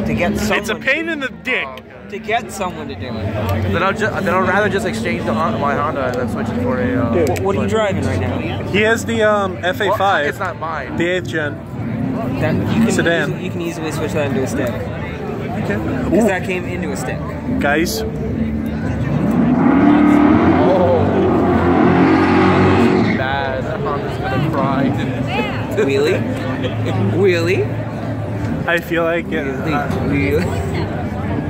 To get someone. It's a pain in the dick. To get someone to do it. Then I'll rather just exchange my Honda and then switch it for a. What are you driving right now? He has the FA5. Well, it's not mine. The 8th gen. Sedan. You can easily switch that into a stick. Okay. Because that came into a stick. Guys. Bad. Honda's gonna cry. Wheelie? Wheelie? I feel like it. Wheelie.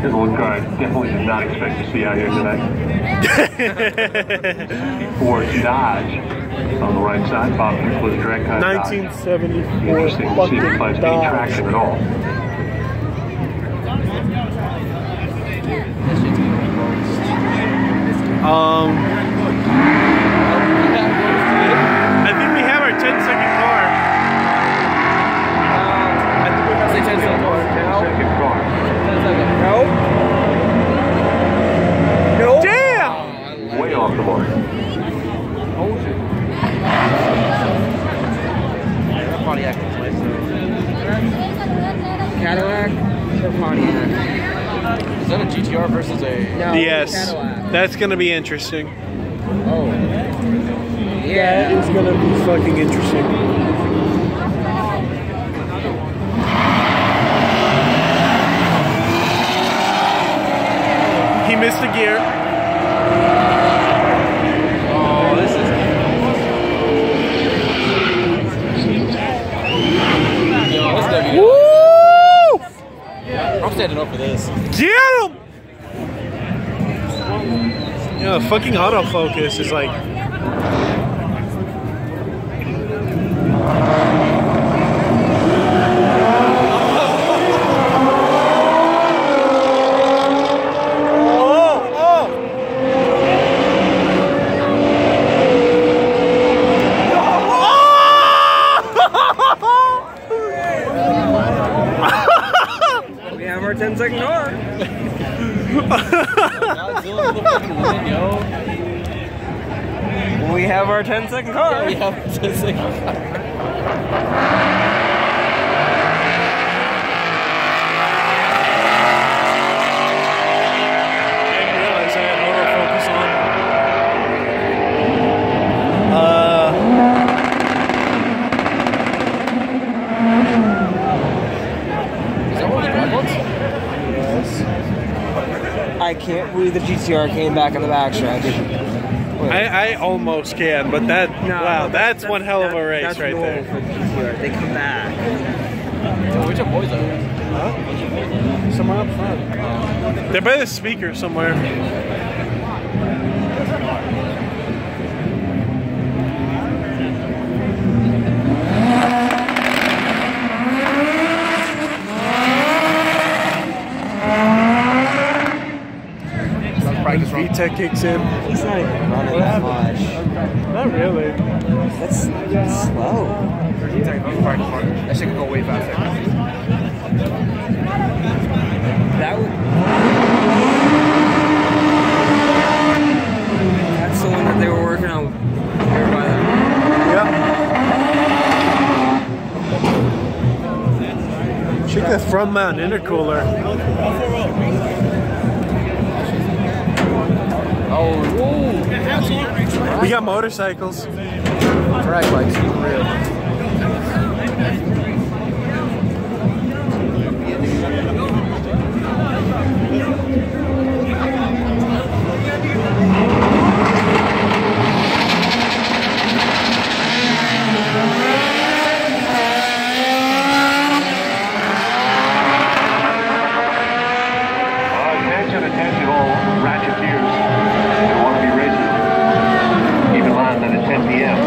Here's one car I definitely did not expect to see out here today. For Dodge on the right side, Bob Buchler's direct cut. 1974. Interesting to see if it finds any traction at all. I think we have our 10-second car. I think we have the 10-second car. 10-second car. No. Damn! Way off the mark. Cadillac or Pontiac? Is that a GTR versus a... No, Yes. Cadillac. That's gonna be interesting. Oh. Yeah. That is gonna be fucking interesting. He missed a gear. Oh, this is... Yo, what's that? Woo! I'm standing up for this. Get him! Yeah, fucking autofocus is like... We have our 10-second car. We have our 10-second car. We have a 10-second car. I can't believe the GTR came back on the backstretch. I almost can, but that wow, that's one hell of a race that's right normal there. for the GTR. They come back. Which are boys are? Huh? Somewhere up front. They're by the speaker somewhere. VTEC kicks in. He's not even running that much. Not really. That's slow. That shit could go way faster. That would... That's the one that they were working on here by them. Yep. Check the front mount intercooler. Oh, we got motorcycles. drag bikes, for real. Attention all Ratcheteers who want to be racing. Keep in mind that at 10 p.m.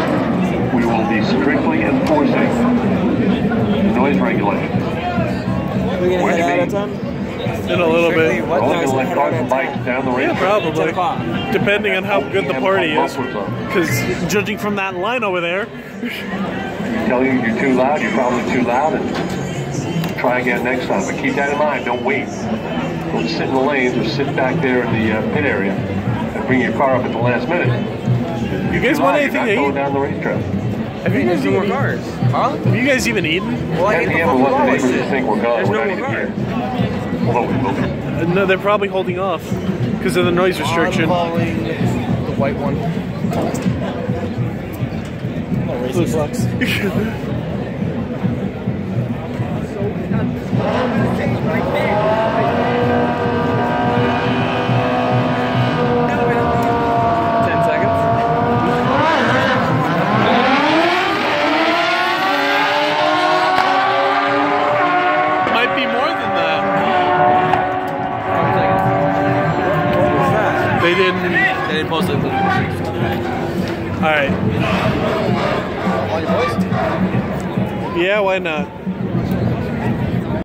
we will be strictly enforcing noise regulations. We're going to head out at 10? In a little bit. What We're time going to is let head cars out and at bikes 10? down the race. Yeah, probably. 10 o'clock. Depending on how good the party is. Muffler zone. Because judging from that line over there. Tell you you're too loud, you're probably too loud, and try again next time. But keep that in mind, don't wait. Don't sit in the lanes or sit back there in the pit area and bring your car up at the last minute. You guys want anything to You're not going eat? down the racetrack. Have you guys There's no more eaten? cars. Huh? Have you guys even eaten? Well, I 10 ate the p.m. fucking we'll let the lawless neighbors shit. think we're gone. There's We're no not more even cars. here. although we will be. No, they're probably holding off because of the noise restriction. I'm calling the white one. Racing flux. They didn't post it. Alright. All your boys? Yeah, why not?